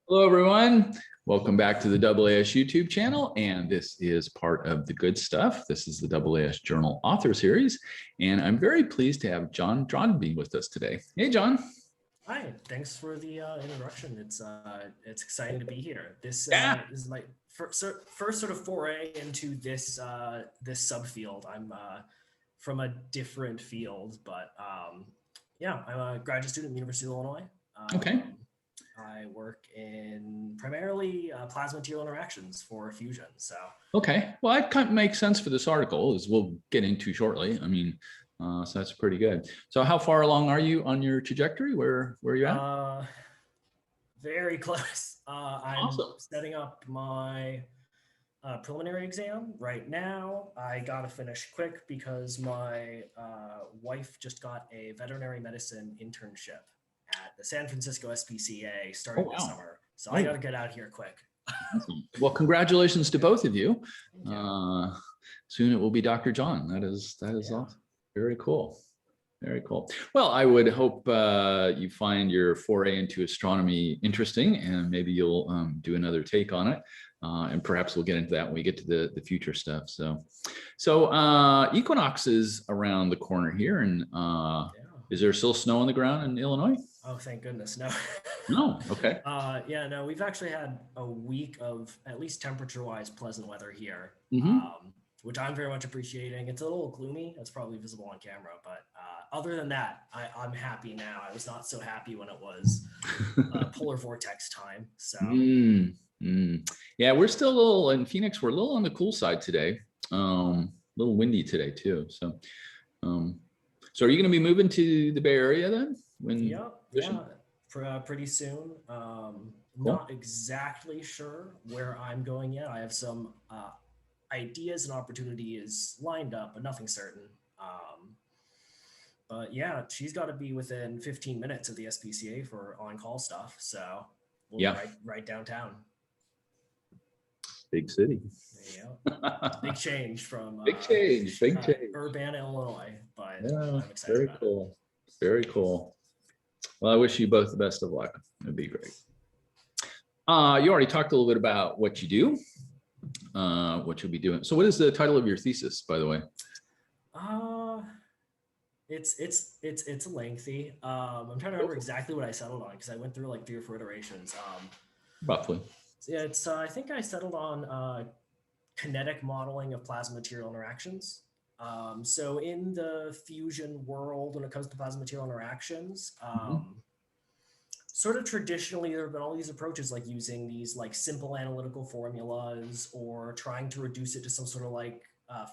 Hello, everyone. Welcome back to the AAS YouTube channel. And this is part of the good stuff. This is the AAS Journal Author Series. And I'm very pleased to have Jon Drobny with us today. Hey, Jon. Hi, thanks for the introduction. It's exciting to be here. This Yeah. is my first sort of foray into this subfield. I'm from a different field, but yeah, I'm a graduate student at the University of Illinois. Okay. I work in primarily plasma material interactions for fusion. So Okay. Well, that kind of makes sense for this article, as we'll get into shortly. So that's pretty good. So how far along are you on your trajectory? Where are you at? very close. I'm Awesome. setting up my preliminary exam right now. I gotta finish quick because my wife just got a veterinary medicine internship at the San Francisco SPCA Oh, starting this wow. summer. So I Oh, gotta get out here quick. awesome. Well, congratulations to both of you. Thank you. Soon it will be Dr. Jon. That is Yeah. awesome. Very cool. Very cool. Well, I would hope you find your foray into astronomy interesting, and maybe you'll do another take on it. And perhaps we'll get into that when we get to the future stuff. So equinox is around the corner here, and Yeah. is there still snow on the ground in Illinois? Oh, thank goodness. No. No. Okay. Yeah, no, we've actually had a week of at least temperature-wise pleasant weather here, Mm-hmm. which I'm very much appreciating. It's a little gloomy. It's probably visible on camera, but other than that, I'm happy now. I was not so happy when it was polar vortex time. So Yeah, we're still a little in Phoenix. We're a little on the cool side today. A little windy today too. Um, so are you going to be moving to the Bay Area then? yeah, Fishing? pretty soon. Cool. Not exactly sure where I'm going yet. I have some ideas and opportunities lined up, but nothing certain. But yeah, she's got to be within 15 minutes of the SPCA for on-call stuff. So we'll be Yeah, right downtown. big city. Yeah, big change from Big change. Big change. Urbana, Illinois, but Yeah, I'm excited very about it. cool. Very cool. Well, I wish you both the best of luck. It'd be great. You already talked a little bit about what you do, what you'll be doing. So, what is the title of your thesis, by the way? Uh, it's lengthy. I'm trying to remember exactly what I settled on because I went through like 3 or 4 iterations. Roughly. So yeah, it's I think I settled on kinetic modeling of plasma material interactions. So in the fusion world, when it comes to plasma material interactions, Mhm. sort of traditionally there have been all these approaches like using these like simple analytical formulas or trying to reduce it to some sort of like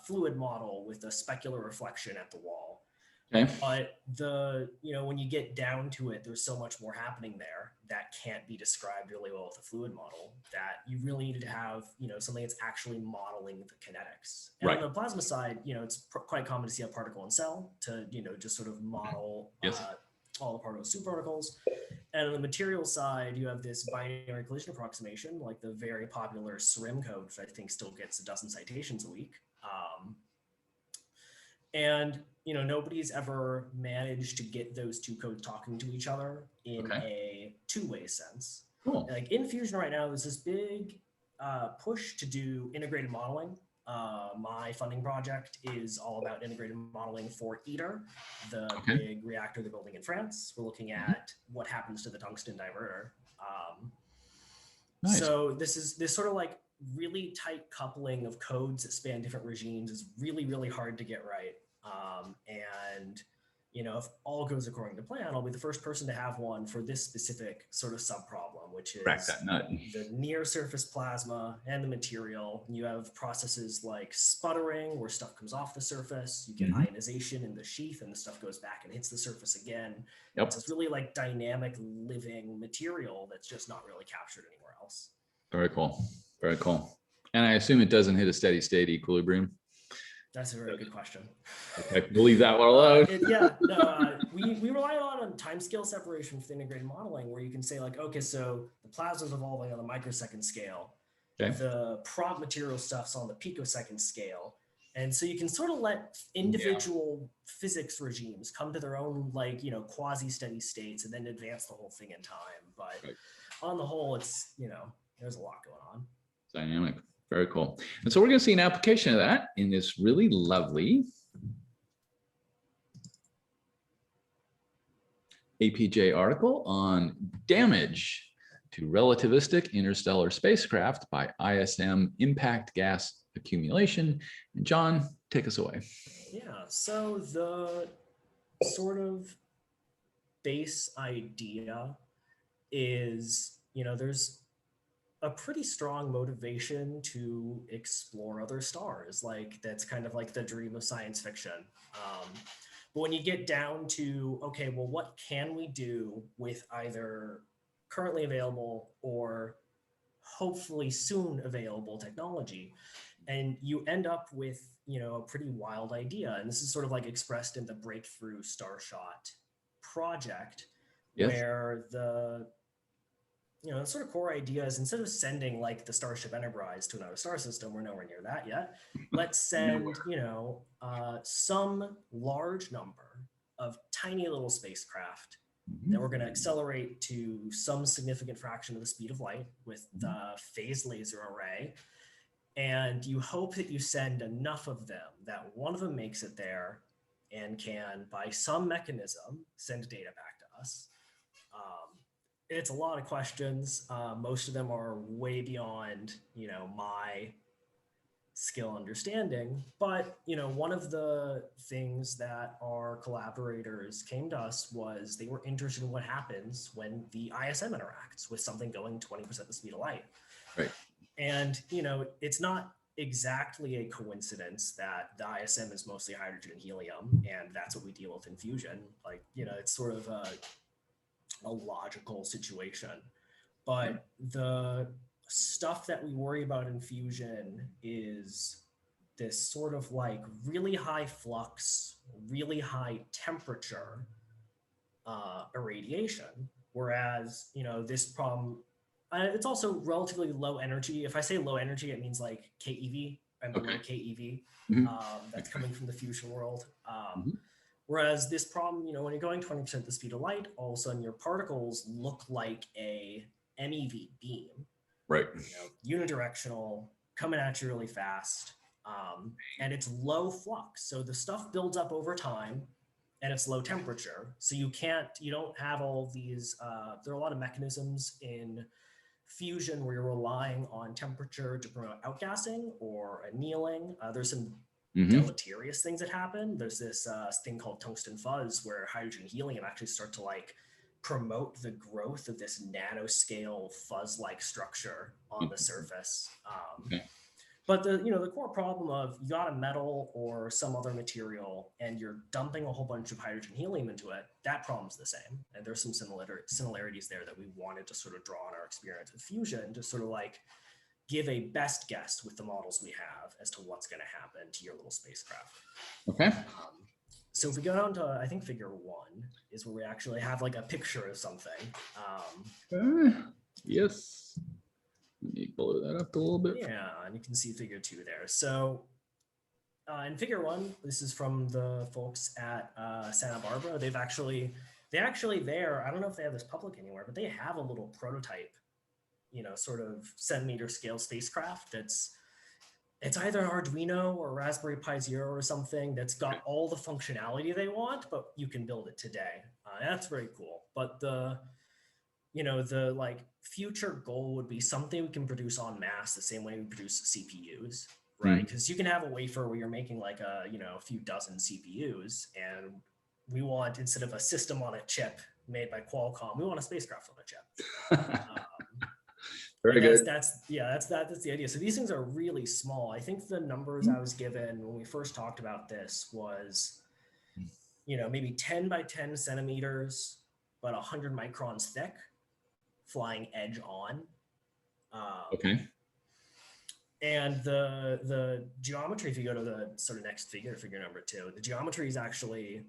fluid model with a specular reflection at the wall. Okay. But when you get down to it, there's so much more happening there that can't be described really well with a fluid model that you really needed to have, something that's actually modeling the kinetics. And Right. on the plasma side, it's quite common to see a particle and cell to, just sort of model Yes. all the particles, superparticles. And on the material side, you have this binary collision approximation, like the very popular SRIM code, which I think still gets a dozen citations a week. And nobody's ever managed to get those two codes talking to each other in Okay. a two-way sense. Cool. Like in Fusion right now, there's this big push to do integrated modeling. My funding project is all about integrated modeling for ITER, the Okay. big reactor they're building in France. We're looking at what happens to the tungsten diverter. Nice. So this sort of like really tight coupling of codes that span different regimes is really, really hard to get right. And if all goes according to plan, I'll be the first person to have one for this specific sort of subproblem, which Crack is that nut. the near surface plasma and the material. You have processes like sputtering where stuff comes off the surface. You get ionization in the sheath and the stuff goes back and hits the surface again. Yep. So it's really like dynamic living material that's just not really captured anywhere else. Very cool. Very cool. And I assume it doesn't hit a steady state equilibrium. That's a very good question. Okay, we'll leave that one alone. We rely a lot on timescale separation for integrated modeling, where you can say like, okay, so the plasma is evolving on the microsecond scale. Okay. The prop material stuff's on the picosecond scale. And so you can sort of let individual physics regimes come to their own, like, you know, quasi-steady states and then advance the whole thing in time. But on the whole, it's, you know, there's a lot going on. Dynamic. Very cool. And so we're going to see an application of that in this really lovely APJ article on damage to relativistic interstellar spacecraft by ISM impact gas accumulation. And John, take us away. Yeah, so the sort of base idea is, you know, there's a pretty strong motivation to explore other stars. Like, that's kind of like the dream of science fiction. But when you get down to, okay, well, what can we do with either currently available or hopefully soon available technology? And you end up with, you know, a pretty wild idea. And this is sort of like expressed in the Breakthrough Starshot project, where the, you know, the sort of core idea is, instead of sending like the Starship Enterprise to another star system, we're nowhere near that yet. Let's send, you know, some large number of tiny little spacecraft that we're going to accelerate to some significant fraction of the speed of light with the phased laser array. And you hope that you send enough of them that one of them makes it there and can, by some mechanism, send data back to us. It's a lot of questions. Most of them are way beyond, you know, my skill understanding. But, you know, one of the things that our collaborators came to us was they were interested in what happens when the ISM interacts with something going 20% the speed of light. Right. And, you know, it's not exactly a coincidence that the ISM is mostly hydrogen and helium, and that's what we deal with in fusion. Like, you know, it's sort of a logical situation. But the stuff that we worry about in fusion is this sort of like really high flux, really high temperature irradiation. Whereas, you know, this problem, it's also relatively low energy. If I say low energy, it means like KeV and below KeV. That's coming from the fusion world. Whereas this problem, you know, when you're going 20% the speed of light, all of a sudden your particles look like a MEV beam. Right. You know, unidirectional, coming at you really fast. And it's low flux. So the stuff builds up over time and it's low temperature. So you don't have all these, there are a lot of mechanisms in fusion where you're relying on temperature to promote outgassing or annealing. There's some deleterious things that happen. There's this thing called tungsten fuzz where hydrogen and helium actually start to like promote the growth of this nanoscale fuzz-like structure on the surface. But the, you know, the core problem of you got a metal or some other material and you're dumping a whole bunch of hydrogen helium into it, that problem's the same. And there's some similarities there that we wanted to sort of draw on our experience with fusion to sort of like give a best guess with the models we have as to what's going to happen to your little spacecraft. Okay. So if we go down to, I think figure 1 is where we actually have like a picture of something. Yes. Let me blow that up a little bit. Yeah, and you can see figure 2 there. So in figure 1, this is from the folks at Santa Barbara. They actually there, I don't know if they have this public anywhere, but they have a little prototype, you know, sort of centimeter scale spacecraft it's either an Arduino or Raspberry Pi Zero or something that's got all the functionality they want, but you can build it today. That's very cool. But the, you know, the like future goal would be something we can produce en masse the same way we produce CPUs, right? Because you can have a wafer where you're making like a, you know, a few dozen CPUs, and we want, instead of a system on a chip made by Qualcomm, we want a spacecraft on a chip. Very good. That's the idea. So these things are really small. I think the numbers I was given when we first talked about this was, you know, maybe 10 by 10 centimeters, but 100 microns thick, flying edge on. Okay. And the geometry, if you go to the sort of next figure number 2, the geometry is actually,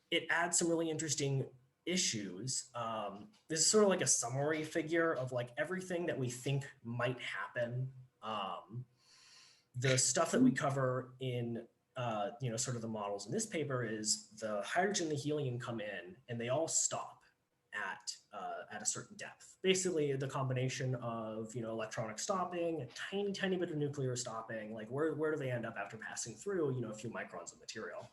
it adds some really interesting issues. This is sort of like a summary figure of like everything that we think might happen. The stuff that we cover in sort of the models in this paper is the hydrogen and the helium come in and they all stop at a certain depth. Basically, the combination of electronic stopping, a tiny bit of nuclear stopping. Like where do they end up after passing through a few microns of material?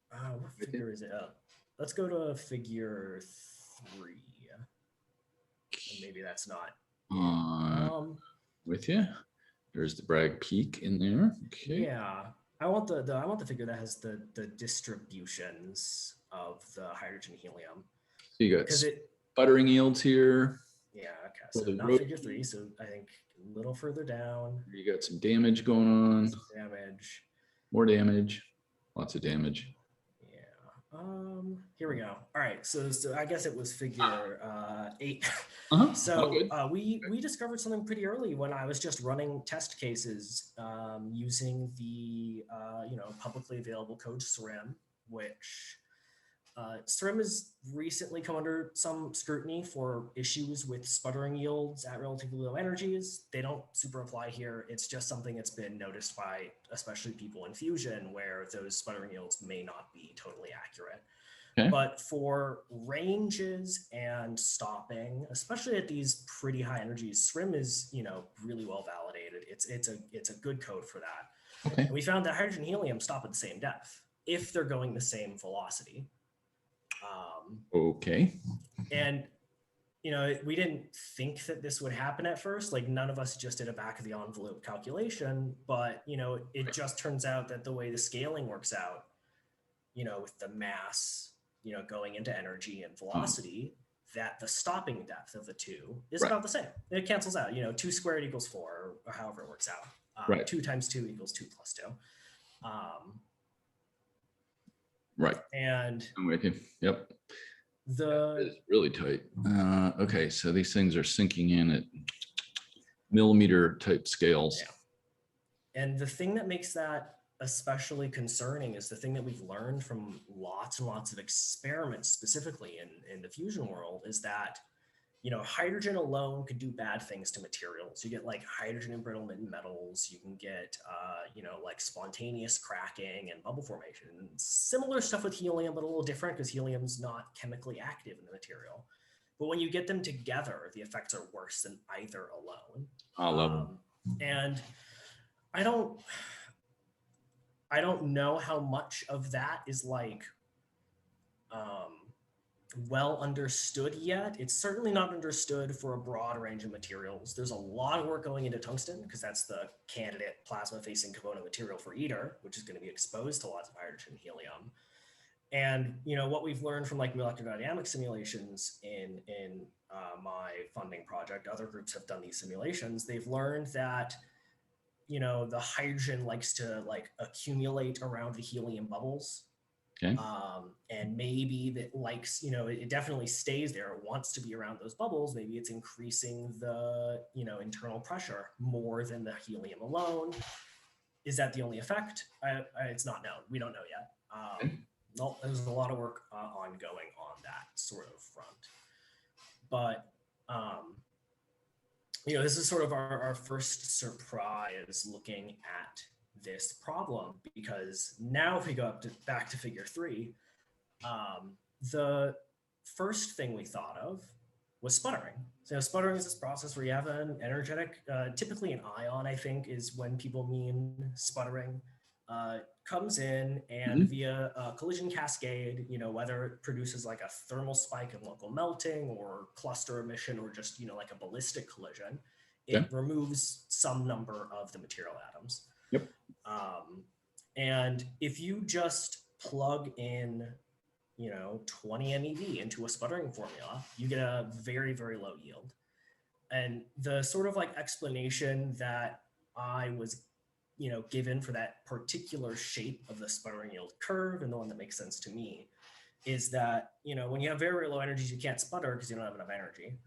What figure is it? Let's go to figure 3. And maybe that's not. With you. There's the Bragg peak in there. Okay. Yeah, I want the figure that has the distributions of the hydrogen helium. So you got sputtering yields here. Yeah. Okay. So not figure 3. So I think a little further down. You got some damage going on. Damage. More damage. Lots of damage. Here we go. All right, so I guess it was figure 8. So we discovered something pretty early when I was just running test cases using the publicly available code SRIM, which SRIM has recently come under some scrutiny for issues with sputtering yields at relatively low energies. They don't super apply here. It's just something that's been noticed by especially people in fusion where those sputtering yields may not be totally accurate. Okay. But for ranges and stopping, especially at these pretty high energies, SRIM is really well validated. It's a good code for that. Okay. And we found that hydrogen and helium stop at the same depth if they're going the same velocity. Okay. And, we didn't think that this would happen at first. Like none of us just did a back of the envelope calculation, but, it just turns out that the way the scaling works out, with the mass, going into energy and velocity, that the stopping depth of the two is about the same. It cancels out, 2 squared equals 4 or however it works out. 2 times 2 equals 2 plus 2. Right. And I'm with you. Yep. It's really tight. Okay, so these things are sinking in at millimeter type scales. Yeah. And the thing that makes that especially concerning is the thing that we've learned from lots and lots of experiments, specifically in the fusion world, is that hydrogen alone could do bad things to materials. You get like hydrogen embrittlement in metals. You can get, like spontaneous cracking and bubble formation. And similar stuff with helium, but a little different because helium's not chemically active in the material. But when you get them together, the effects are worse than either alone. I love them. And I don't know how much of that is like well understood yet. It's certainly not understood for a broad range of materials. There's a lot of work going into tungsten because that's the candidate plasma-facing component material for ITER, which is going to be exposed to lots of hydrogen and helium. And what we've learned from like molecular dynamics simulations in my funding project, other groups have done these simulations. They've learned that the hydrogen likes to like accumulate around the helium bubbles. Okay. And maybe that likes, it definitely stays there. It wants to be around those bubbles. Maybe it's increasing the, internal pressure more than the helium alone. Is that the only effect? It's not known. We don't know yet. Well, there's a lot of work ongoing on that sort of front. But, this is sort of our first surprise looking at this problem, because now if we go back to figure 3, the first thing we thought of was sputtering. So sputtering is this process where you have an energetic, typically an ion, I think, is when people mean sputtering, comes in and via a collision cascade, whether it produces like a thermal spike in local melting or cluster emission or just, like a ballistic collision, it removes some number of the material atoms. Yep. And if you just plug in, 20 MeV into a sputtering formula, you get a very, very low yield. And the sort of like explanation that I was, given for that particular shape of the sputtering yield curve, and the one that makes sense to me, is that, when you have very, very low energies, you can't sputter because you don't have enough energy.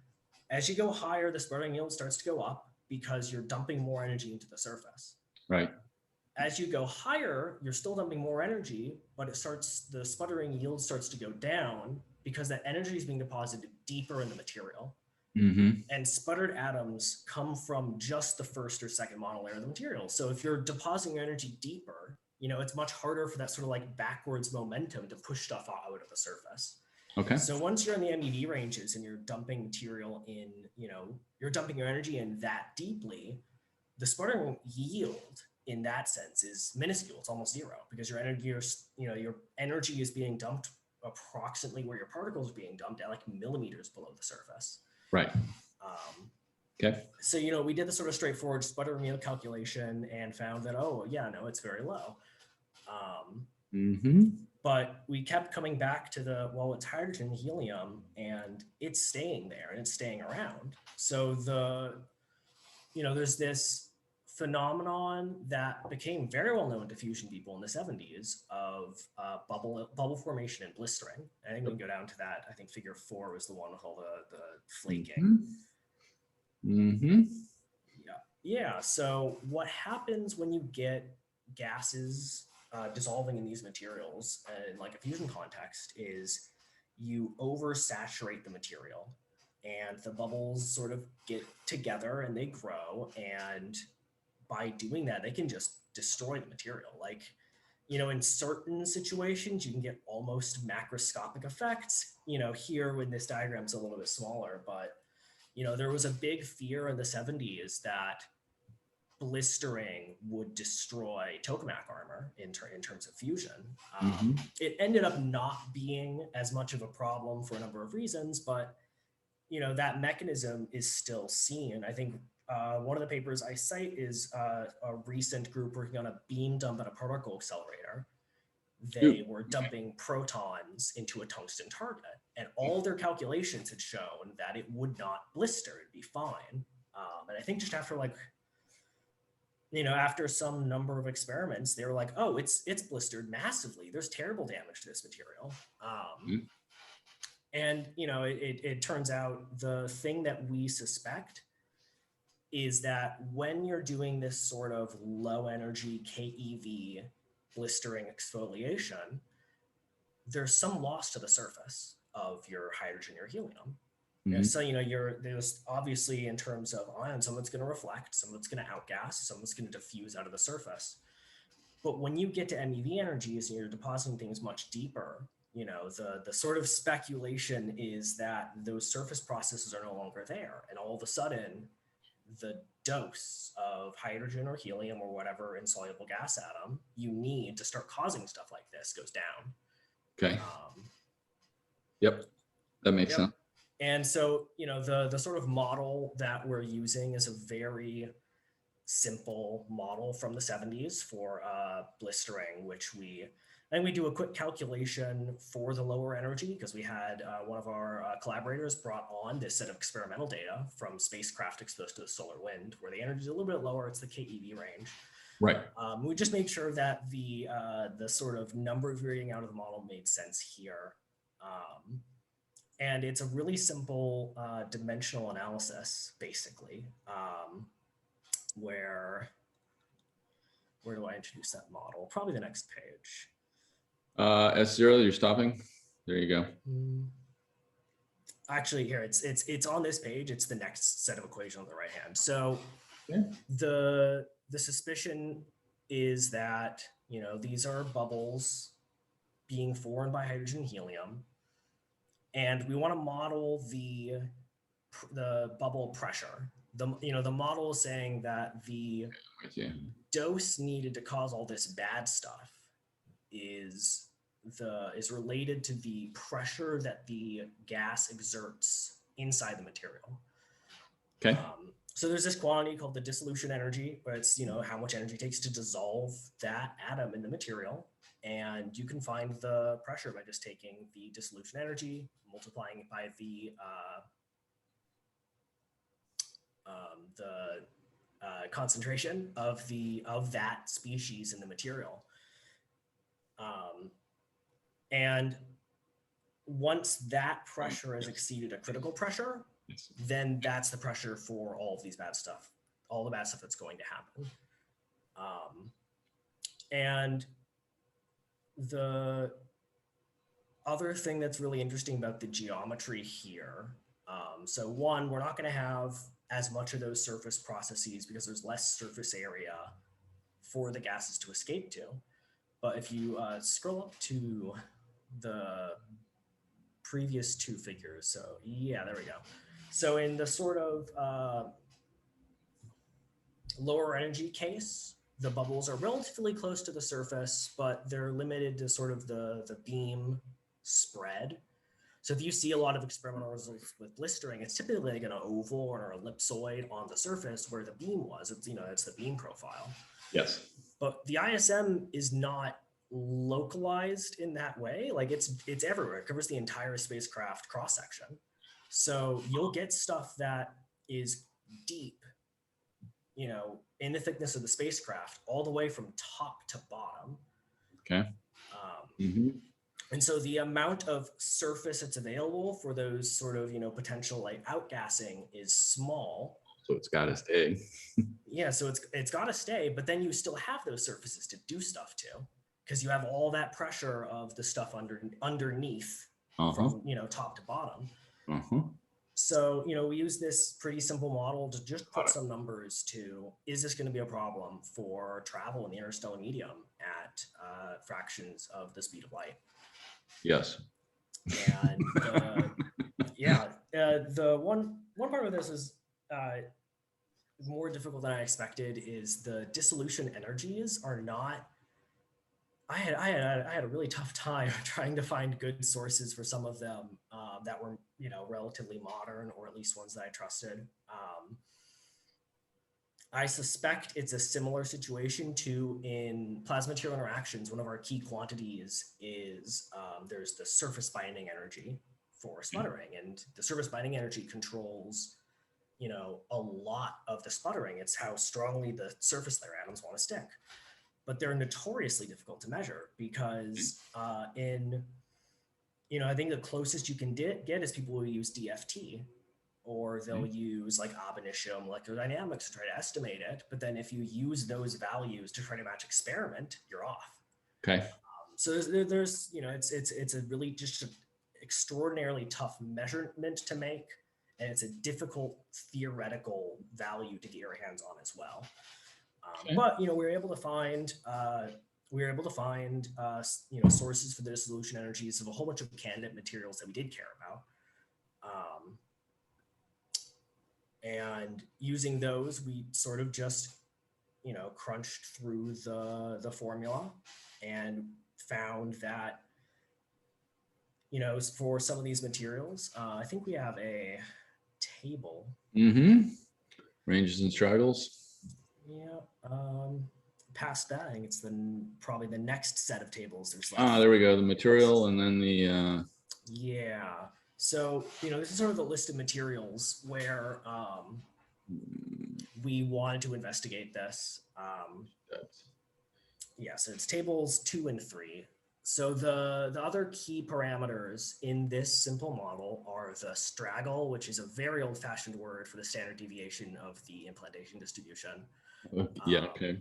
As you go higher, the sputtering yield starts to go up because you're dumping more energy into the surface. Right. As you go higher, you're still dumping more energy, but the sputtering yield starts to go down because that energy is being deposited deeper in the material. And sputtered atoms come from just the first or second monolayer of the material. So if you're depositing your energy deeper, it's much harder for that sort of like backwards momentum to push stuff out of the surface. Okay. So once you're in the MeV ranges and you're dumping material in, you're dumping your energy in that deeply, the sputtering yield in that sense is minuscule. It's almost zero because your energy is being dumped approximately where your particles are being dumped at like millimeters below the surface. Right. Okay. So, we did the sort of straightforward sputtering yield calculation and found that, oh, yeah, no, it's very low. But we kept coming back to it's hydrogen, helium, and it's staying there and it's staying around. So there's this phenomenon that became very well known to fusion people in the 70s of bubble formation and blistering. I think we can go down to that. I think figure 4 was the one with all the flaking. Yeah. So what happens when you get gases dissolving in these materials in like a fusion context is you oversaturate the material and the bubbles sort of get together and they grow, and by doing that they can just destroy the material. Like, in certain situations you can get almost macroscopic effects. Here in this diagram it's a little bit smaller, but there was a big fear in the 70s that blistering would destroy tokamak armor in terms of fusion. It ended up not being as much of a problem for a number of reasons, but that mechanism is still seen. I think one of the papers I cite is a recent group working on a beam dump at a particle accelerator. They were dumping protons into a tungsten target, and all their calculations had shown that it would not blister, it'd be fine. And I think just after after some number of experiments, they were like, oh, it's blistered massively. There's terrible damage to this material. And, it turns out the thing that we suspect is that when you're doing this sort of low energy KeV blistering exfoliation, there's some loss to the surface of your hydrogen or helium. So, there's obviously in terms of ions, some of it's going to reflect, some of it's going to outgas, some of it's going to diffuse out of the surface. But when you get to MeV energies and you're depositing things much deeper, the sort of speculation is that those surface processes are no longer there. And all of a sudden, the dose of hydrogen or helium or whatever insoluble gas atom you need to start causing stuff like this goes down. Okay. Yep. That makes sense. And so, the sort of model that we're using is a very simple model from the 70s for blistering, which we do a quick calculation for the lower energy because we had one of our collaborators brought on this set of experimental data from spacecraft exposed to the solar wind, where the energy is a little bit lower. It's the KeV range. Right. We just made sure that the sort of numbers we were getting out of the model made sense here. And it's a really simple dimensional analysis, basically, where do I introduce that model? Probably the next page. S0, you're stopping. There you go. Actually, here it's on this page. It's the next set of equations on the right hand. So the suspicion is that these are bubbles being formed by hydrogen and helium, and we want to model the bubble pressure. The model is saying that the dose needed to cause all this bad stuff is related to the pressure that the gas exerts inside the material. Okay. So there's this quantity called the dissolution energy, where it's how much energy it takes to dissolve that atom in the material, and you can find the pressure by just taking the dissolution energy, multiplying it by the concentration of that species in the material. And once that pressure has exceeded a critical pressure, then that's the pressure for all of these bad stuff, all the bad stuff that's going to happen. And the other thing that's really interesting about the geometry here So one, we're not going to have as much of those surface processes because there's less surface area for the gases to escape to. But if you scroll up to the previous two figures, so yeah, there we go. So in the sort of lower energy case, the bubbles are relatively close to the surface, but they're limited to sort of the beam spread. So if you see a lot of experimental results with blistering, it's typically like an oval or ellipsoid on the surface where the beam was. It's, you know, it's the beam profile. Yes. But the ISM is not localized in that way. Like it's everywhere. It covers the entire spacecraft cross section. So you'll get stuff that is deep, you know, in the thickness of the spacecraft, all the way from top to bottom. Okay. And so the amount of surface that's available for those sort of, you know, potential like outgassing is small. So it's got to stay. Yeah, so it's got to stay, but then you still have those surfaces to do stuff to, because you have all that pressure of the stuff underneath from, you know, top to bottom. So, you know, we use this pretty simple model to just put some numbers to, is this going to be a problem for travel in the interstellar medium at fractions of the speed of light? Yes. And the one part of this is more difficult than I expected is the dissolution energies are not. I had a really tough time trying to find good sources for some of them that were, you know, relatively modern, or at least ones that I trusted. I suspect it's a similar situation to in plasma material interactions. One of our key quantities is there's the surface binding energy for sputtering, and the surface binding energy controls, you know, a lot of the sputtering. It's how strongly the surface layer atoms want to stick. But they're notoriously difficult to measure because you know, I think the closest you can get is people who use DFT, or they'll use like ab initio molecular dynamics to try to estimate it. But then if you use those values to try to match experiment, you're off. Okay. So there's, you know, it's a really just an extraordinarily tough measurement to make. And it's a difficult theoretical value to get your hands on as well. But, you know, we were able to find you know, sources for the dissolution energies of a whole bunch of candidate materials that we did care about. And using those, we sort of just, you know, crunched through the formula and found that, you know, for some of these materials, I think we have a table. Ranges and struggles. Yeah. Past that, I think it's probably the next set of tables. There's there we go. The material and then the. Yeah. So, you know, this is sort of the list of materials where we wanted to investigate this. Yeah, so it's tables 2 and 3. So the other key parameters in this simple model are the straggle, which is a very old-fashioned word for the standard deviation of the implantation distribution. Okay.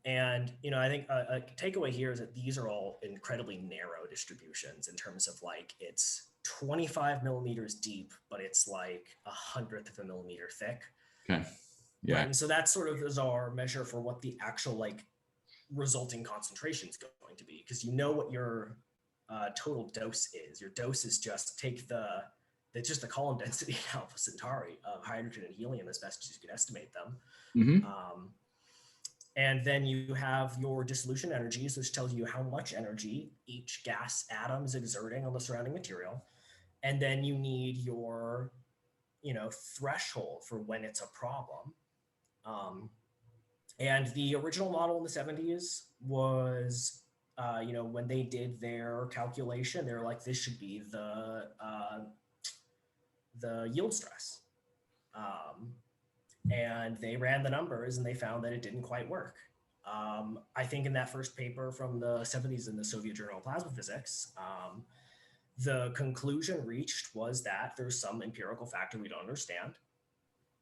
And, you know, I think a takeaway here is that these are all incredibly narrow distributions in terms of like it's 25 millimeters deep, but it's like 1/100 of a millimeter thick. Okay. Yeah. Right? And so that sort of is our measure for what the actual like resulting concentration is going to be, because you know what your total dose is. Your dose is just take just the column density in Alpha Centauri of hydrogen and helium as best as you can estimate them. And then you have your dissolution energies, which tells you how much energy each gas atom is exerting on the surrounding material. And then you need your, you know, threshold for when it's a problem. And the original model in the 70s was, you know, when they did their calculation, they were like, this should be the yield stress. And they ran the numbers and they found that it didn't quite work. I think in that first paper from the 70s in the Soviet Journal of Plasma Physics, the conclusion reached was that there's some empirical factor we don't understand.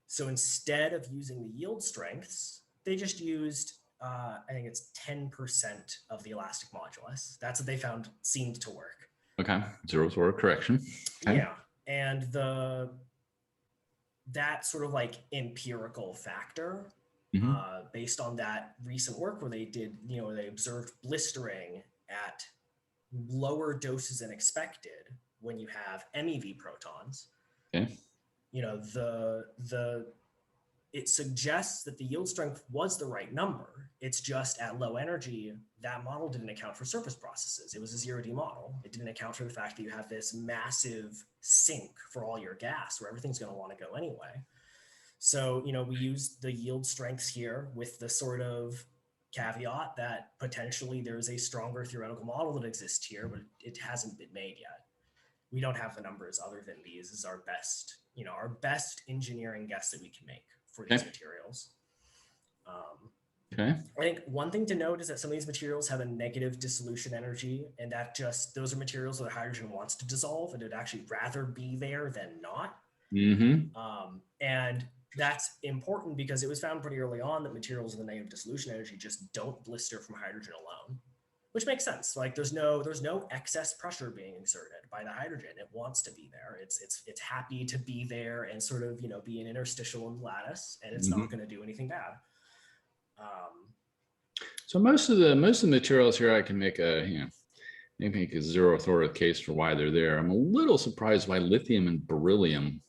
So instead of using the yield strengths, they just used, I think it's 10% of the elastic modulus. That's what they found seemed to work. Okay, zero correction. Okay. Yeah. And that sort of like empirical factor, Mhm. based on that recent work where they did, they observed blistering at lower doses than expected when you have MEV protons. Okay. The it suggests that the yield strength was the right number. It's just at low energy, that model didn't account for surface processes. It was a 0D model. It didn't account for the fact that you have this massive sink for all your gas where everything's going to want to go anyway. So, we use the yield strengths here with the sort of caveat that potentially there's a stronger theoretical model that exists here, but it hasn't been made yet. We don't have the numbers other than these is our best engineering guess that we can make for these materials. Okay. I think one thing to note is that some of these materials have a negative dissolution energy, and those are materials where the hydrogen wants to dissolve, and it'd actually rather be there than not. And that's important because it was found pretty early on that materials with a negative dissolution energy just don't blister from hydrogen alone, which makes sense. Like there's no excess pressure being exerted by the hydrogen. It wants to be there. It's happy to be there and sort of, be an interstitial in the lattice, and it's not going to do anything bad. So most of the materials here, I can make a zero authoritative case for why they're there. I'm a little surprised why lithium and beryllium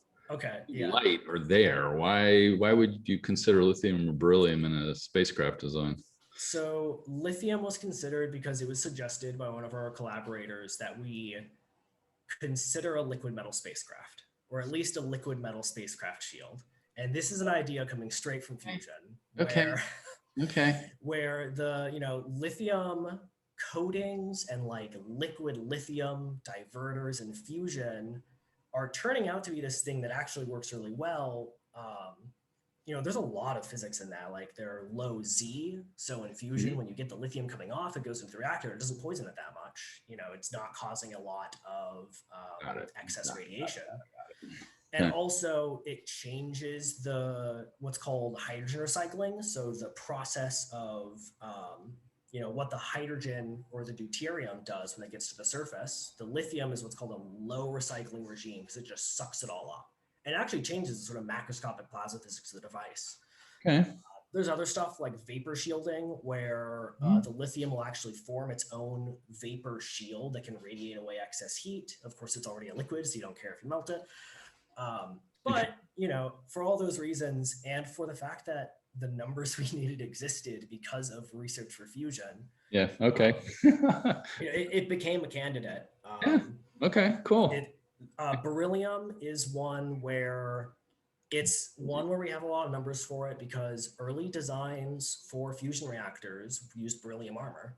light are there. Why would you consider lithium or beryllium in a spacecraft design? So lithium was considered because it was suggested by one of our collaborators that we consider a liquid metal spacecraft, or at least a liquid metal spacecraft shield. And this is an idea coming straight from fusion. Where the, lithium coatings and like liquid lithium diverters and fusion are turning out to be this thing that actually works really well. There's a lot of physics in that, like they're low Z. So in fusion, when you get the lithium coming off, it goes into the reactor. It doesn't poison it that much. It's not causing a lot of excess radiation. And also it changes what's called hydrogen recycling. So the process of, what the hydrogen or the deuterium does when it gets to the surface. The lithium is what's called a low recycling regime because it just sucks it all up. And it actually changes the sort of macroscopic plasma physics of the device. There's other stuff like vapor shielding where the lithium will actually form its own vapor shield that can radiate away excess heat. Of course, it's already a liquid, so you don't care if you melt it. But, for all those reasons, and for the fact that the numbers we needed existed because of research for fusion. It became a candidate. Cool. Beryllium is one where we have a lot of numbers for it because early designs for fusion reactors used beryllium armor.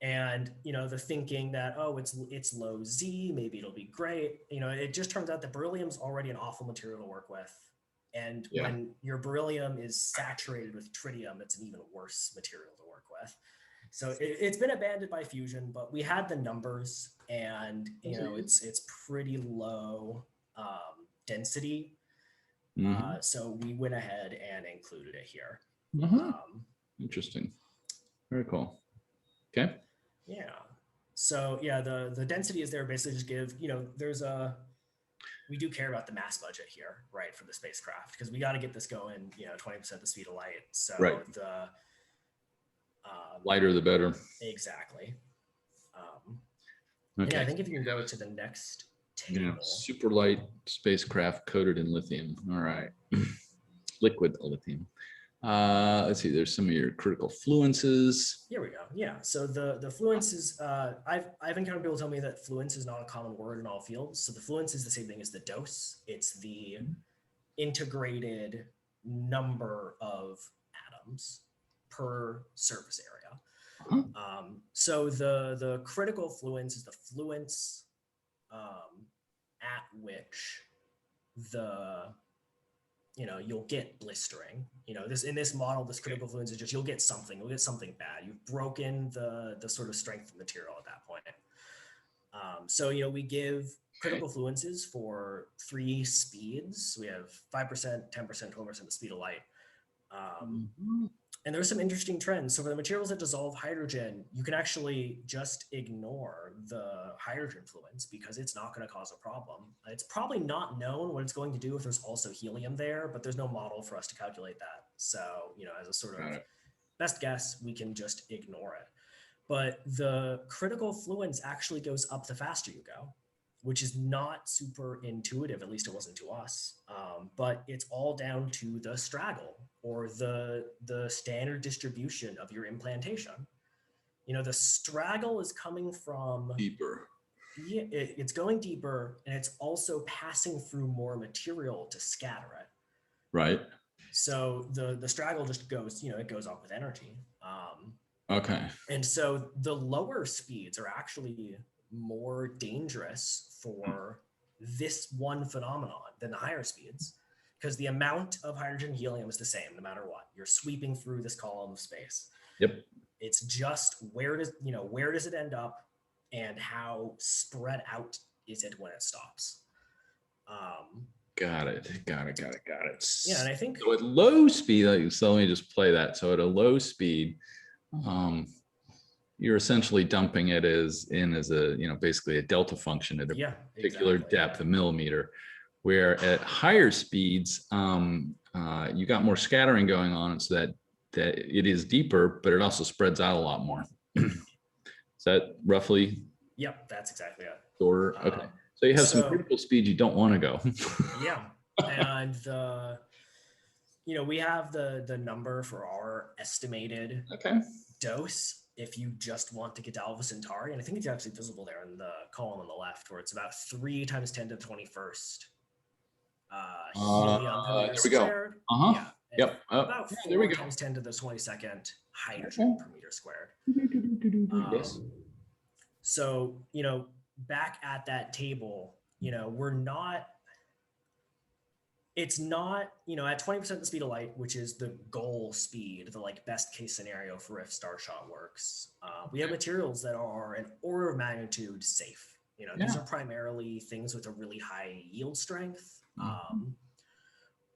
And the thinking that, it's low Z, maybe it'll be great. It just turns out that beryllium's already an awful material to work with. And when your beryllium is saturated with tritium, it's an even worse material to work with. So it's been abandoned by fusion, but we had the numbers, and it's pretty low density. So we went ahead and included it here. Interesting. Very cool. Okay. Yeah. So the density is there basically just give, we do care about the mass budget here, right, for the spacecraft, because we got to get this going, 20% the speed of light. So the lighter the better. Exactly. I think if you can go to the next table. Super light spacecraft coated in lithium. All right. Liquid lithium. Let's see, there's some of your critical fluences. Here we go. Yeah. So the fluence is, I've encountered people tell me that fluence is not a common word in all fields. So the fluence is the same thing as the dose. It's the integrated number of atoms per surface area. So the critical fluence is the fluence at which you'll get blistering. In this model, this critical fluence is just you'll get something bad. You've broken the sort of strength of the material at that point. So we give critical fluences for 3 speeds. We have 5%, 10%, 12% the speed of light. Mhm. And there's some interesting trends. So for the materials that dissolve hydrogen, you can actually just ignore the hydrogen fluence because it's not going to cause a problem. It's probably not known what it's going to do if there's also helium there, but there's no model for us to calculate that. So, as a sort Got of it. best guess, we can just ignore it. But the critical fluence actually goes up the faster you go, which is not super intuitive, at least it wasn't to us. But it's all down to the straggle or the standard distribution of your implantation. The straggle is coming from, Deeper. yeah, it's going deeper, and it's also passing through more material to scatter it. Right. So the straggle just goes, it goes up with energy. Okay. And so the lower speeds are actually more dangerous for this one phenomenon than the higher speeds, because the amount of hydrogen and helium is the same no matter what. You're sweeping through this column of space. Yep. It's just where does it end up, and how spread out is it when it stops. Got it. Yeah, and I think So at low speed, so let me just play that. So at a low speed, you're essentially dumping it as a, basically a delta function at a particular depth, a millimeter, where at higher speeds, you got more scattering going on, so that it is deeper, but it also spreads out a lot more. Is that roughly? Yep, that's exactly it. Order? Okay. So you have some critical speeds you don't want to go. Yeah. And we have the number for our estimated dose if you just want to get to Alpha Centauri. And I think it's actually visible there in the column on the left, where it's about 3 times 10 to the 21st helium per meter squared. Uh-huh. Yeah. Yep. About 4 times 10 to the 22nd hydrogen per meter squared. Yes. So, back at that table, it's not, at 20% the speed of light, which is the goal speed, the best case scenario for if Starshot works. We have materials that are an order of magnitude safe. These are primarily things with a really high yield strength.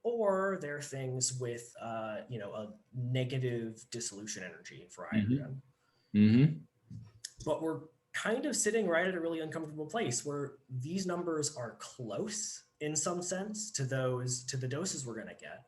Or they're things with, a negative dissolution energy for hydrogen. But we're kind of sitting right at a really uncomfortable place where these numbers are close in some sense to the doses we're going to get.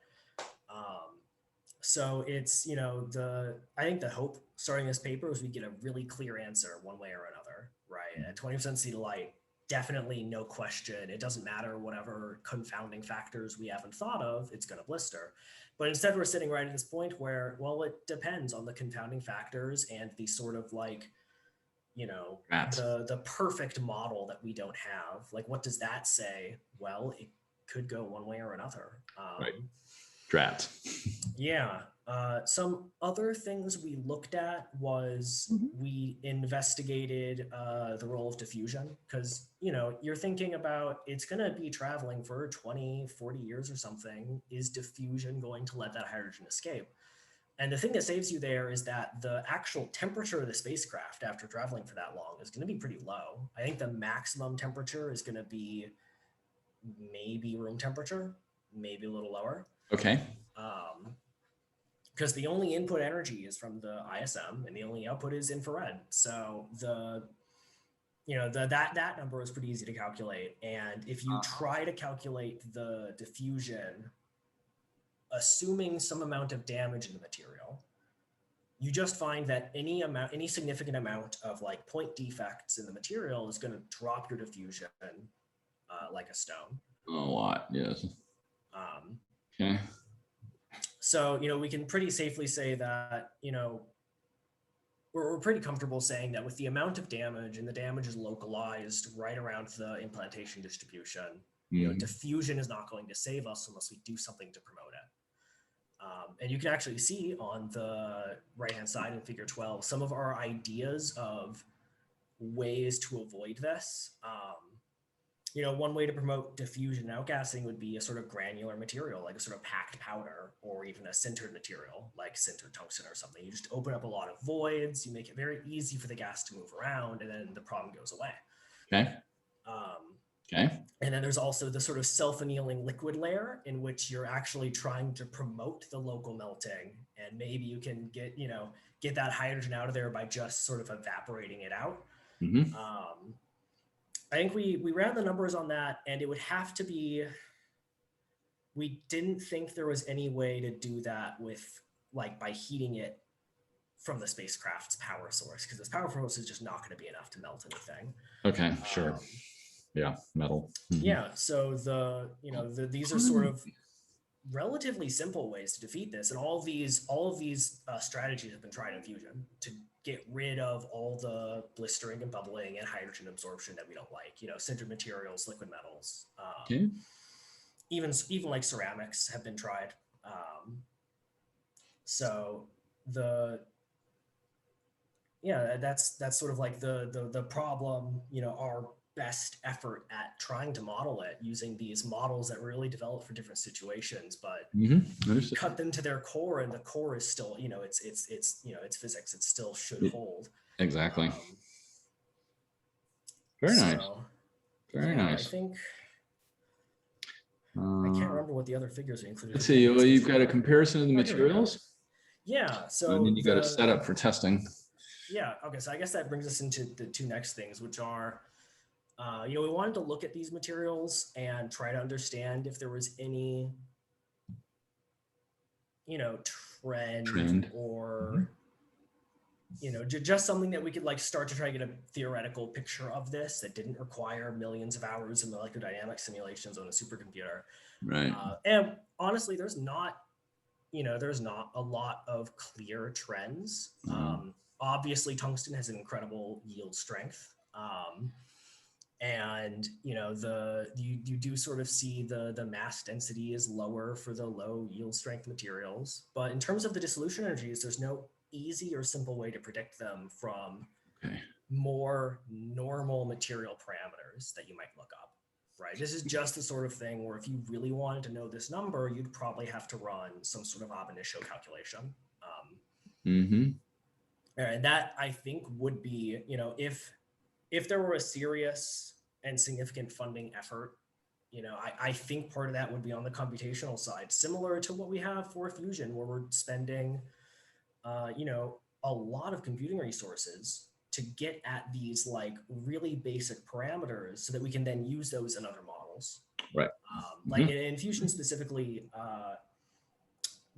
So it's, I think the hope starting this paper is we get a really clear answer one way or another, right? At 20% speed of light, definitely no question. It doesn't matter whatever confounding factors we haven't thought of, it's going to blister. But instead we're sitting right at this point where, well, it depends on the confounding factors and the sort of the perfect model that we don't have. What does that say? Well, it could go one way or another. Right. Drats. Yeah. Some other things we looked at was we investigated the role of diffusion, because, you're thinking about it's going to be traveling for 20, 40 years or something. Is diffusion going to let that hydrogen escape? And the thing that saves you there is that the actual temperature of the spacecraft after traveling for that long is going to be pretty low. I think the maximum temperature is going to be maybe room temperature, maybe a little lower. Okay. Because the only input energy is from the ISM and the only output is infrared. So that number is pretty easy to calculate. And if you try to calculate the diffusion, assuming some amount of damage in the material, you just find that any significant amount of point defects in the material is going to drop your diffusion like a stone. A lot, yes. Okay. So, we can pretty safely say that, we're pretty comfortable saying that with the amount of damage, and the damage is localized right around the implantation distribution, diffusion is not going to save us unless we do something to promote it. And you can actually see on the right-hand side in figure 12, some of our ideas of ways to avoid this. One way to promote diffusion and outgassing would be a sort of granular material, like a sort of packed powder, or even a sintered material like sintered tungsten or something. You just open up a lot of voids, you make it very easy for the gas to move around, and then the problem goes away. Okay. Okay. And then there's also the sort of self-annealing liquid layer in which you're actually trying to promote the local melting. And maybe you can get that hydrogen out of there by just sort of evaporating it out. Mm-hmm. I think we ran the numbers on that, and it would have to be, we didn't think there was any way to do that with by heating it from the spacecraft's power source, because this power source is just not going to be enough to melt anything. Okay, sure. Yeah, metal. Mm-hmm. Yeah, so these are sort of relatively simple ways to defeat this, and all of these strategies have been tried in fusion to get rid of all the blistering and bubbling and hydrogen absorption that we don't like. Sintered materials, liquid metals, Okay. even like ceramics have been tried. So that's sort of like the problem. Our best effort at trying to model it using these models that were really developed for different situations, but you cut them to their core, and the core is still, it's physics. It still should hold. Exactly. Very nice. Very nice. I think I can't remember what the other figures are included. Let's see. Well, you've got a comparison of the materials. Yeah. So and then you got a setup for testing. Yeah. Okay. So I guess that brings us into the two next things, which are, we wanted to look at these materials and try to understand if there was any, trend or, just something that we could start to try to get a theoretical picture of this that didn't require millions of hours of molecular dynamics simulations on a supercomputer. Right. And honestly, there's not a lot of clear trends. Obviously, tungsten has an incredible yield strength. And you do sort of see the mass density is lower for the low yield strength materials, but in terms of the dissolution energies, there's no easy or simple way to predict them from more normal material parameters that you might look up. Right. This is just the sort of thing where if you really wanted to know this number, you'd probably have to run some sort of ab initio calculation. And that, I think, would be, if there were a serious and significant funding effort, I think part of that would be on the computational side, similar to what we have for fusion, where we're spending, a lot of computing resources to get at these really basic parameters so that we can then use those in other models. Right. In fusion specifically,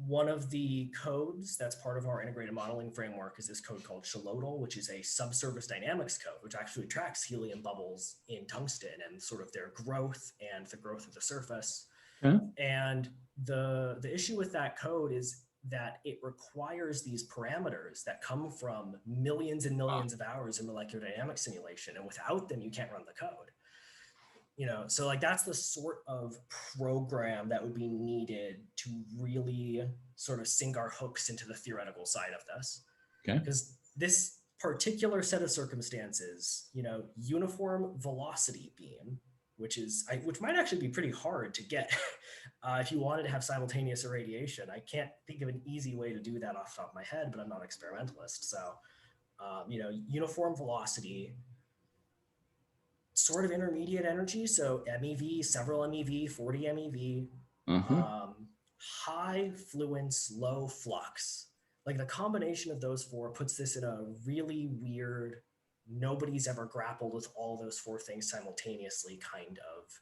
one of the codes that's part of our integrated modeling framework is this code called Shalodal, which is a subsurface dynamics code, which actually tracks helium bubbles in tungsten and sort of their growth and the growth of the surface. And the issue with that code is that it requires these parameters that come from millions and millions of hours in molecular dynamics simulation, and without them, you can't run the code. So that's the sort of program that would be needed to really sort of sink our hooks into the theoretical side of this. Because this particular set of circumstances, uniform velocity beam, which might actually be pretty hard to get if you wanted to have simultaneous irradiation. I can't think of an easy way to do that off the top of my head, but I'm not an experimentalist. So, uniform velocity, sort of intermediate energy. So MeV, several MeV, 40 MeV, high fluence, low flux. The combination of those four puts this in a really weird, nobody's ever grappled with all those four things simultaneously kind of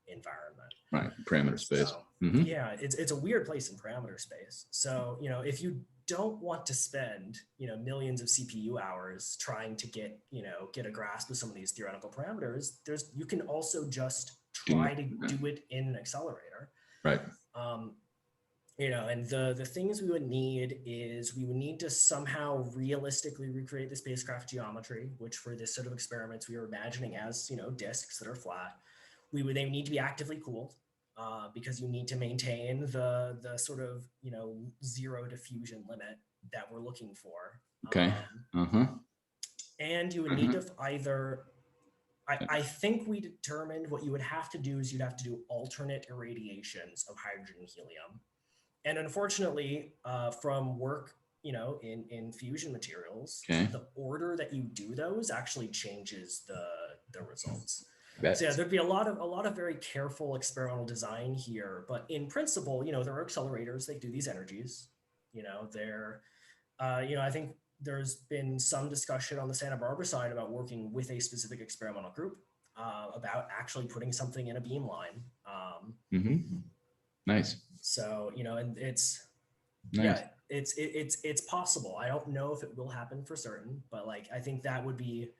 environment. Right. Parameter space. So, yeah, it's a weird place in parameter space. So, if you don't want to spend, millions of CPU hours trying to get a grasp of some of these theoretical parameters, you can also just try to do it in an accelerator. Right. And the things we would need is we would need to somehow realistically recreate the spacecraft geometry, which for this sort of experiments we were imagining as, disks that are flat. They would need to be actively cooled because you need to maintain the sort of, zero diffusion limit that we're looking for. Okay. And you would need to either, I think we determined what you would have to do is you'd have to do alternate irradiations of hydrogen and helium. And unfortunately, from work, in fusion materials, the order that you do those actually changes the results. Bet. So yeah, there'd be a lot of very careful experimental design here, but in principle, there are accelerators that do these energies. I think there's been some discussion on the Santa Barbara side about working with a specific experimental group about actually putting something in a beamline. Nice. So, and it's, Nice. yeah, it's possible. I don't know if it will happen for certain, but like, I think that would be,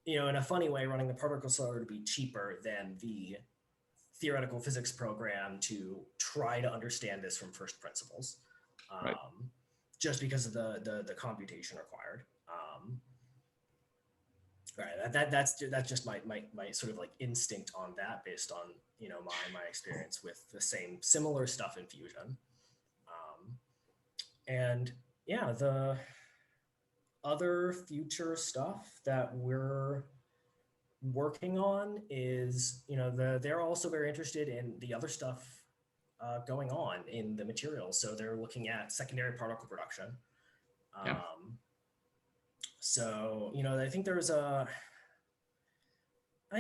in a funny way, running the particle accelerator to be cheaper than the theoretical physics program to try to understand this from first principles. Right. Just because of the computation required. Right. That's just my sort of like instinct on that, based on my experience with the similar stuff in fusion. And yeah, the other future stuff that we're working on is they're also very interested in the other stuff going on in the materials. So they're looking at secondary particle production. Yeah. So, I think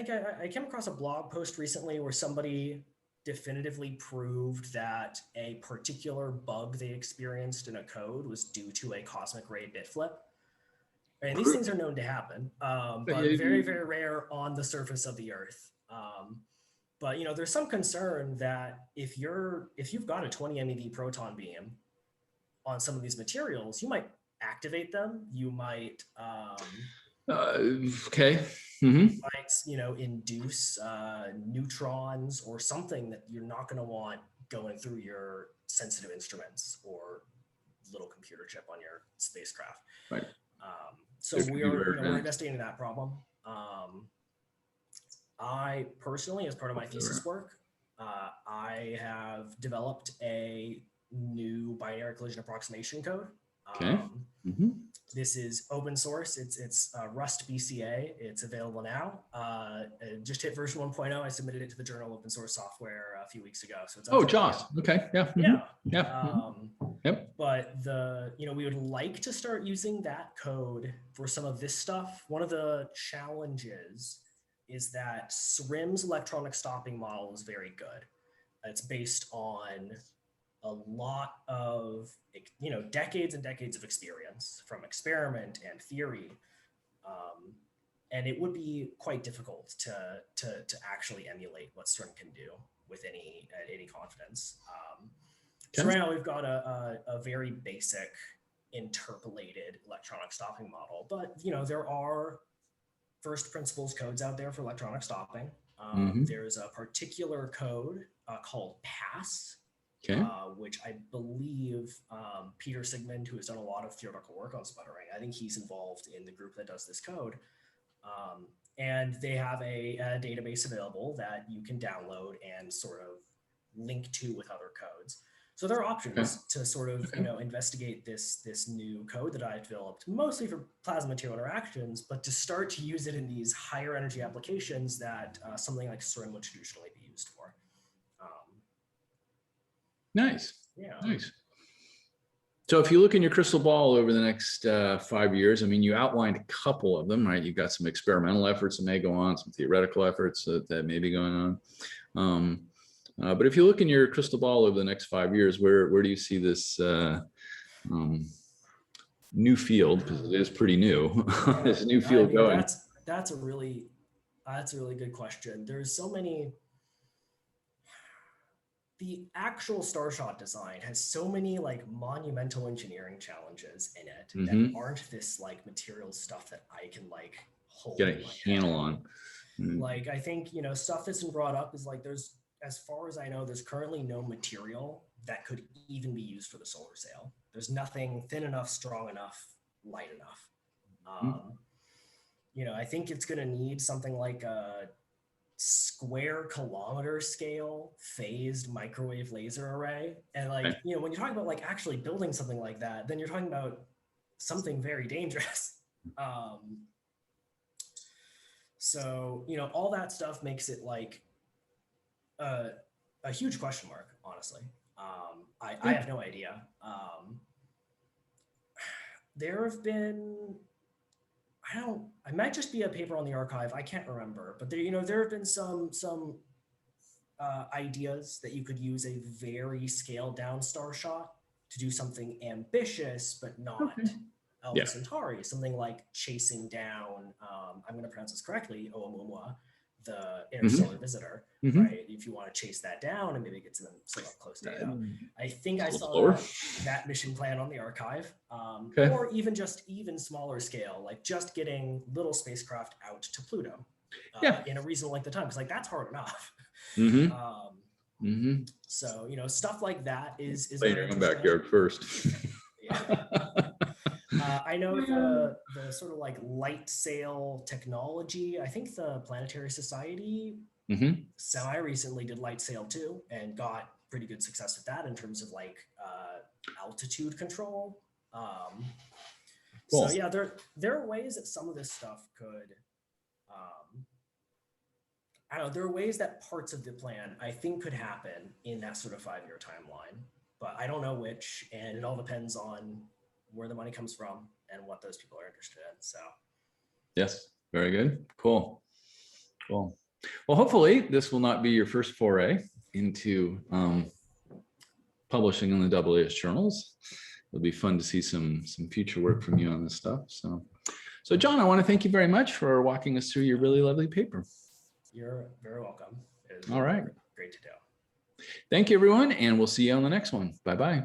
I came across a blog post recently where somebody definitively proved that a particular bug they experienced in a code was due to a cosmic ray bit flip. And these things are known to happen, but very, very rare on the surface of the Earth. But there's some concern that if you've got a 20 MeV proton beam on some of these materials, you might activate them. You might okay. might induce neutrons or something that you're not going to want going through your sensitive instruments or little computer chip on your spacecraft. Right. So we're investigating that problem. I personally, as part of my thesis work, I have developed a new binary collision approximation code. Okay. This is open source. It's Rust BCA. It's available now. Just hit version 1.0. I submitted it to the Journal Open Source Software a few weeks ago. So it's Joss. Okay. Yeah. Yeah. Yep. But we would like to start using that code for some of this stuff. One of the challenges is that SRIM's electronic stopping model is very good. It's based on a lot of decades and decades of experience from experiment and theory, and it would be quite difficult to actually emulate what SRIM can do with any confidence. So right now we've got a very basic interpolated electronic stopping model, but there are first principles codes out there for electronic stopping. There's a particular code called PASS, which I believe Peter Sigmund, who has done a lot of theoretical work on sputtering, I think he's involved in the group that does this code. And they have a database available that you can download and sort of link to with other codes. So there are options to sort of investigate this new code that I've developed, mostly for plasma material interactions, but to start to use it in these higher energy applications that something like SRIM would traditionally be used for. Nice. Yeah. Nice. So if you look in your crystal ball over the next 5 years, I mean, you outlined a couple of them, right? You've got some experimental efforts that may go on, some theoretical efforts that may be going on. But if you look in your crystal ball over the next 5 years, where do you see this new field? Because it is pretty new. This new field going. That's a really good question. There's so many. The actual Starshot design has so many like monumental engineering challenges in it that aren't this like material stuff that I can like hold get a handle on. Like I think stuff that's been brought up is like there's, as far as I know, there's currently no material that could even be used for the solar sail. There's nothing thin enough, strong enough, light enough. I think it's going to need something like a square kilometer scale phased microwave laser array. And like, when you're talking about like actually building something like that, then you're talking about something very dangerous. So, all that stuff makes it like a huge question mark, honestly. I have no idea. There have been, I might just be a paper on the archive. I can't remember, but there have been some ideas that you could use a very scaled down star shot to do something ambitious, but not Okay. Alpha Yeah. Centauri, something like chasing down, I'm going to pronounce this correctly, Oumuamua, the interstellar visitor, right? If you want to chase that down and maybe get to them some up close data. I think I saw that mission plan on the archive, or even smaller scale, like just getting little spacecraft out to Pluto in a reasonable length of time, because like that's hard enough. So, stuff like that is in your own backyard first. I know the sort of like light sail technology. I think the Planetary Society semi-recently did light sail too, and got pretty good success with that in terms of like altitude control. So yeah, there are ways that some of this stuff could. I don't know. There are ways that parts of the plan I think could happen in that sort of 5-year timeline, but I don't know which, and it all depends on where the money comes from and what those people are interested in. So, yes, very good, cool. Well, hopefully this will not be your first foray into publishing in the AAS journals. It'll be fun to see some future work from you on this stuff. So Jon, I want to thank you very much for walking us through your really lovely paper. You're very welcome. It was all right. Great to do. Thank you, everyone, and we'll see you on the next one. Bye-bye.